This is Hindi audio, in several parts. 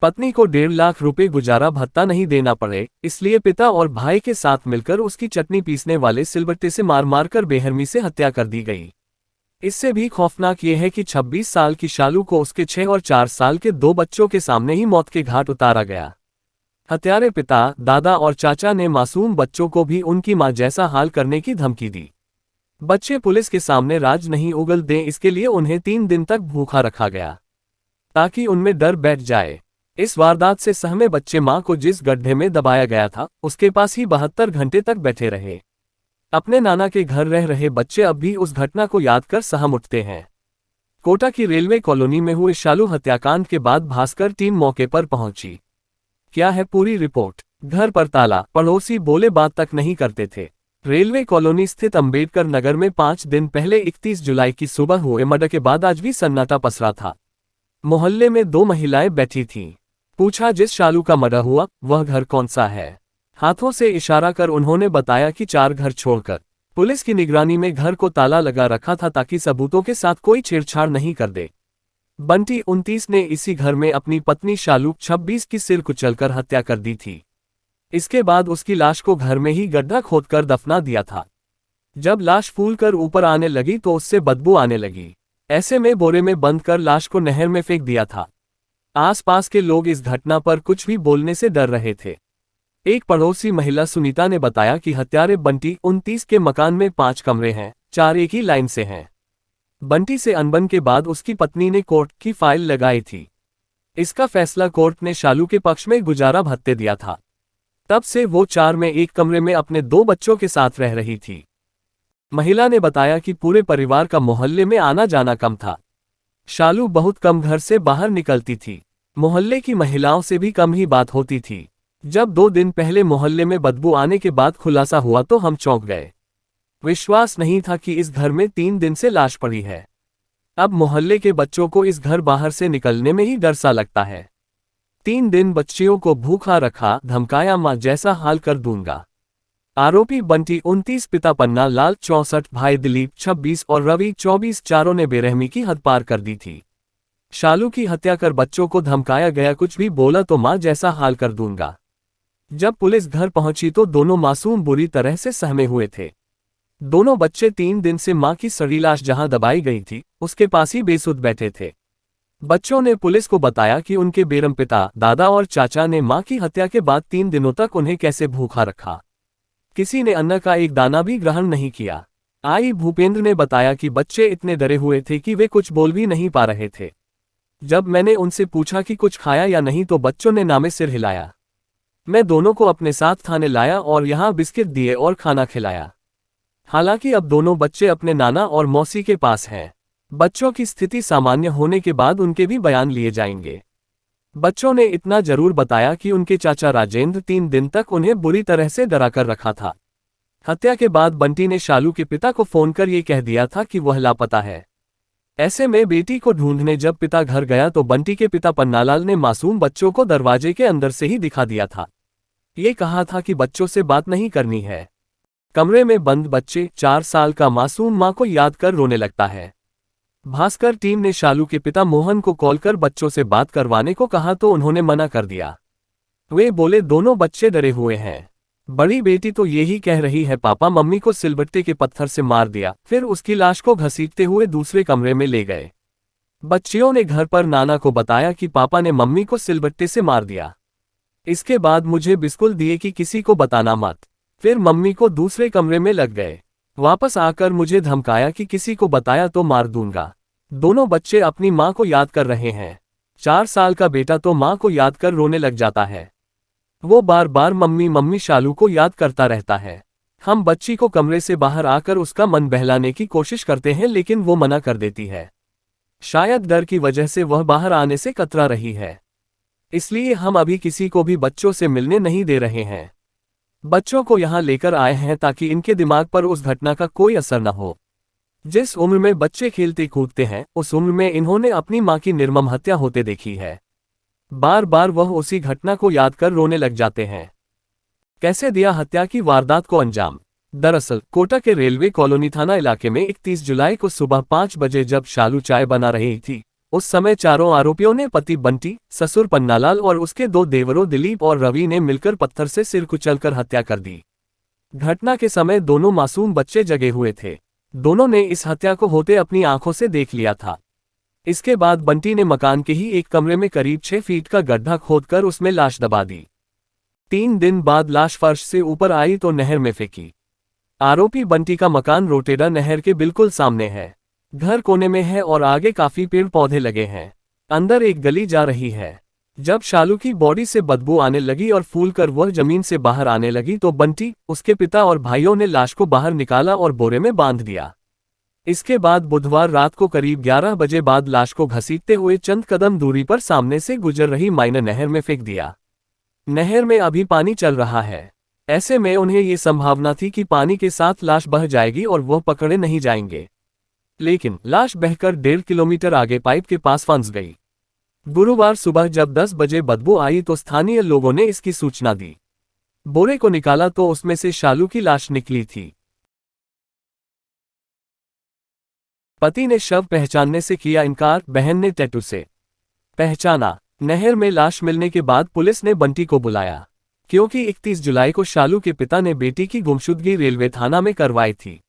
पत्नी को 1.5 लाख रुपए गुजारा भत्ता नहीं देना पड़े, इसलिए पिता और भाई के साथ मिलकर उसकी चटनी पीसने वाले सिलबट्टे से मार मार कर बेरहमी से हत्या कर दी गई। इससे भी खौफनाक ये है कि 26 साल की शालू को उसके 6 और 4 साल के 2 बच्चों के सामने ही मौत के घाट उतारा गया। हत्यारे पिता, दादा और चाचा ने मासूम बच्चों को भी उनकी मां जैसा हाल करने की धमकी दी। बच्चे पुलिस के सामने राज नहीं उगल दें, इसके लिए उन्हें 3 दिन तक भूखा रखा गया ताकि उनमें डर बैठ जाए। इस वारदात से सहमे बच्चे मां को जिस गड्ढे में दबाया गया था उसके पास ही 72 घंटे तक बैठे रहे। अपने नाना के घर रह रहे बच्चे अब भी उस घटना को याद कर सहम उठते हैं। कोटा की रेलवे कॉलोनी में हुए शालू हत्याकांड के बाद भास्कर टीम मौके पर पहुंची। क्या है पूरी रिपोर्ट। घर पर ताला, पड़ोसी बोले बात तक नहीं करते थे। रेलवे कॉलोनी स्थित अंबेडकर नगर में 5 दिन पहले 31 जुलाई की सुबह हुए मर्डर के बाद आज भी सन्नाटा पसरा था। मोहल्ले में 2 महिलाएं बैठी थीं। पूछा जिस शालू का मर्डर हुआ वह घर कौन सा है। हाथों से इशारा कर उन्होंने बताया कि 4 घर छोड़कर पुलिस की निगरानी में घर को ताला लगा रखा था ताकि सबूतों के साथ कोई छेड़छाड़ नहीं कर दे। बंटी 29 ने इसी घर में अपनी पत्नी शालू 26 की सिर कुचलकर हत्या कर दी थी। इसके बाद उसकी लाश को घर में ही गड्ढा खोदकर दफना दिया था। जब लाश फूलकर ऊपर आने लगी तो उससे बदबू आने लगी। ऐसे में बोरे में बंद कर लाश को नहर में फेंक दिया था। आसपास के लोग इस घटना पर कुछ भी बोलने से डर रहे थे। एक पड़ोसी महिला सुनीता ने बताया कि हत्यारे बंटी 29 के मकान में 5 कमरे हैं, 4 एक ही लाइन से हैं। बंटी से अनबन के बाद उसकी पत्नी ने कोर्ट की फाइल लगाई थी। इसका फैसला कोर्ट ने शालू के पक्ष में गुजारा भत्ते दिया था। तब से वो 4 में एक कमरे में अपने 2 बच्चों के साथ रह रही थी। महिला ने बताया कि पूरे परिवार का मोहल्ले में आना जाना कम था। शालू बहुत कम घर से बाहर निकलती थी। मोहल्ले की महिलाओं से भी कम ही बात होती थी। जब 2 दिन पहले मोहल्ले में बदबू आने के बाद खुलासा हुआ तो हम चौंक गए। विश्वास नहीं था कि इस घर में 3 दिन से लाश पड़ी है। अब मोहल्ले के बच्चों को इस घर बाहर से निकलने में ही डर सा लगता है। 3 दिन बच्चियों को भूखा रखा, धमकाया मां जैसा हाल कर दूंगा। आरोपी बंटी 29, पिता पन्ना लाल 64, भाई दिलीप 26 और रवि 24 चारों ने बेरहमी की हद पार कर दी थी। शालू की हत्या कर बच्चों को धमकाया गया, कुछ भी बोला तो मां जैसा हाल कर दूंगा। जब पुलिस घर पहुंची तो दोनों मासूम बुरी तरह से सहमे हुए थे। दोनों बच्चे 3 दिन से मां की सड़ी लाश जहां दबाई गई थी उसके पास ही बेसुध बैठे थे। बच्चों ने पुलिस को बताया कि उनके बेरम पिता, दादा और चाचा ने मां की हत्या के बाद 3 दिनों तक उन्हें कैसे भूखा रखा। किसी ने अन्न का एक दाना भी ग्रहण नहीं किया। आई भूपेंद्र ने बताया कि बच्चे इतने डरे हुए थे कि वे कुछ बोल भी नहीं पा रहे थे। जब मैंने उनसे पूछा कि कुछ खाया या नहीं तो बच्चों ने नामे सिर हिलाया। मैं दोनों को अपने साथ थाने लाया और यहाँ बिस्किट दिए और खाना खिलाया। हालांकि अब दोनों बच्चे अपने नाना और मौसी के पास हैं। बच्चों की स्थिति सामान्य होने के बाद उनके भी बयान लिए जाएंगे। बच्चों ने इतना जरूर बताया कि उनके चाचा राजेंद्र 3 दिन तक उन्हें बुरी तरह से डरा कर रखा था। हत्या के बाद बंटी ने शालू के पिता को फोन कर ये कह दिया था कि वह लापता है। ऐसे में बेटी को ढूंढने जब पिता घर गया तो बंटी के पिता पन्नालाल ने मासूम बच्चों को दरवाजे के अंदर से ही दिखा दिया था। ये कहा था कि बच्चों से बात नहीं करनी है। कमरे में बंद बच्चे 4 साल का मासूम मां को याद कर रोने लगता है। भास्कर टीम ने शालू के पिता मोहन को कॉल कर बच्चों से बात करवाने को कहा तो उन्होंने मना कर दिया। वे बोले दोनों बच्चे डरे हुए हैं। बड़ी बेटी तो यही कह रही है पापा मम्मी को सिलबट्टे के पत्थर से मार दिया, फिर उसकी लाश को घसीटते हुए दूसरे कमरे में ले गए। बच्चियों ने घर पर नाना को बताया कि पापा ने मम्मी को सिलबट्टे से मार दिया। इसके बाद मुझे बिस्कुल दिए कि किसी को बताना मत। फिर मम्मी को दूसरे कमरे में लग गए। वापस आकर मुझे धमकाया कि किसी को बताया तो मार दूंगा। दोनों बच्चे अपनी मां को याद कर रहे हैं। 4 साल का बेटा तो मां को याद कर रोने लग जाता है। वो बार बार मम्मी मम्मी शालू को याद करता रहता है। हम बच्ची को कमरे से बाहर आकर उसका मन बहलाने की कोशिश करते हैं लेकिन वो मना कर देती है। शायद डर की वजह से वह बाहर आने से कतरा रही है। इसलिए हम अभी किसी को भी बच्चों से मिलने नहीं दे रहे हैं। बच्चों को यहाँ लेकर आए हैं ताकि इनके दिमाग पर उस घटना का कोई असर न हो। जिस उम्र में बच्चे खेलते कूदते हैं उस उम्र में इन्होंने अपनी मां की निर्मम हत्या होते देखी है। बार बार वह उसी घटना को याद कर रोने लग जाते हैं। कैसे दिया हत्या की वारदात को अंजाम। दरअसल कोटा के रेलवे कॉलोनी थाना इलाके में 31 जुलाई को सुबह 5 बजे जब शालू चाय बना रही थी उस समय चारों आरोपियों ने पति बंटी, ससुर पन्नालाल और उसके दो देवरों दिलीप और रवि ने मिलकर पत्थर से सिर कुचलकर हत्या कर दी। घटना के समय दोनों मासूम बच्चे जगे हुए थे। दोनों ने इस हत्या को होते अपनी आंखों से देख लिया था। इसके बाद बंटी ने मकान के ही एक कमरे में करीब 6 फीट का गड्ढा खोदकर उसमें लाश दबा दी। 3 दिन बाद लाश फर्श से ऊपर आई तो नहर में फेंकी। आरोपी बंटी का मकान रोटेडा नहर के बिल्कुल सामने है। घर कोने में है और आगे काफी पेड़ पौधे लगे हैं। अंदर एक गली जा रही है। जब शालू की बॉडी से बदबू आने लगी और फूलकर वह जमीन से बाहर आने लगी तो बंटी, उसके पिता और भाइयों ने लाश को बाहर निकाला और बोरे में बांध दिया। इसके बाद बुधवार रात को करीब 11 बजे बाद लाश को घसीटते हुए चंद कदम दूरी पर सामने से गुजर रही माइनर नहर में फेंक दिया। नहर में अभी पानी चल रहा है। ऐसे में उन्हें ये संभावना थी कि पानी के साथ लाश बह जाएगी और वह पकड़े नहीं जाएंगे। लेकिन लाश बहकर 1.5 किलोमीटर आगे पाइप के पास फंस गई। गुरुवार सुबह जब 10 बजे बदबू आई तो स्थानीय लोगों ने इसकी सूचना दी। बोरे को निकाला तो उसमें से शालू की लाश निकली थी। पति ने शव पहचानने से किया इनकार, बहन ने टैटू से पहचाना। नहर में लाश मिलने के बाद पुलिस ने बंटी को बुलाया, क्योंकि 31 जुलाई को शालू के पिता ने बेटी की गुमशुदगी रेलवे थाना में करवाई थी।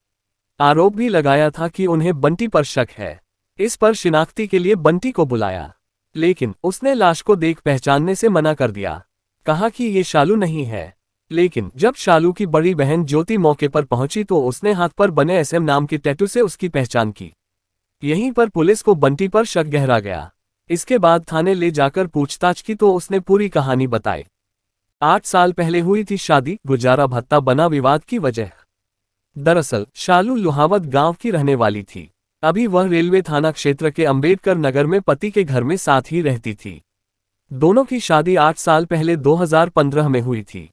आरोप भी लगाया था कि उन्हें बंटी पर शक है। इस पर शिनाख्ती के लिए बंटी को बुलाया, लेकिन उसने लाश को देख पहचानने से मना कर दिया। कहा कि ये शालू नहीं है। लेकिन जब शालू की बड़ी बहन ज्योति मौके पर पहुंची तो उसने हाथ पर बने SM नाम के टैटू से उसकी पहचान की। यहीं पर पुलिस को बंटी पर शक गहरा गया। इसके बाद थाने ले जाकर पूछताछ की तो उसने पूरी कहानी बताई। 8 साल पहले हुई थी शादी, गुजारा भत्ता बना विवाद की वजह। दरअसल शालू लोहावत गांव की रहने वाली थी। अभी वह रेलवे थाना क्षेत्र के अंबेडकर नगर में पति के घर में साथ ही रहती थी। दोनों की शादी 8 साल पहले 2015 में हुई थी।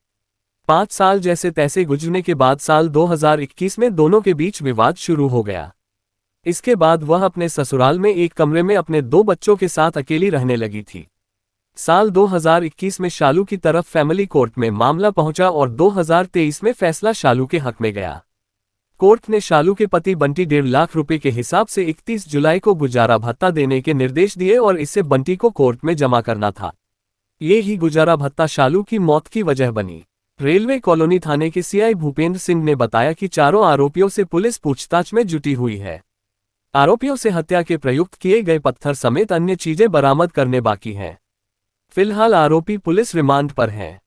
5 साल जैसे तैसे गुजरने के बाद साल 2021 में दोनों के बीच विवाद शुरू हो गया। इसके बाद वह अपने ससुराल में एक कमरे में अपने 2 बच्चों के साथ अकेली रहने लगी थी। साल 2021 में शालू की तरफ फैमिली कोर्ट में मामला पहुंचा और 2023 में फैसला शालू के हक में गया। कोर्ट ने शालू के पति बंटी 1.5 लाख रुपए के हिसाब से 31 जुलाई को गुजारा भत्ता देने के निर्देश दिए और इससे बंटी को कोर्ट में जमा करना था। ये ही गुजारा भत्ता शालू की मौत की वजह बनी। रेलवे कॉलोनी थाने के CI भूपेंद्र सिंह ने बताया कि चारों आरोपियों से पुलिस पूछताछ में जुटी हुई है। आरोपियों से हत्या के प्रयुक्त किए गए पत्थर समेत अन्य चीजें बरामद करने बाकी हैं। फिलहाल आरोपी पुलिस रिमांड पर हैं।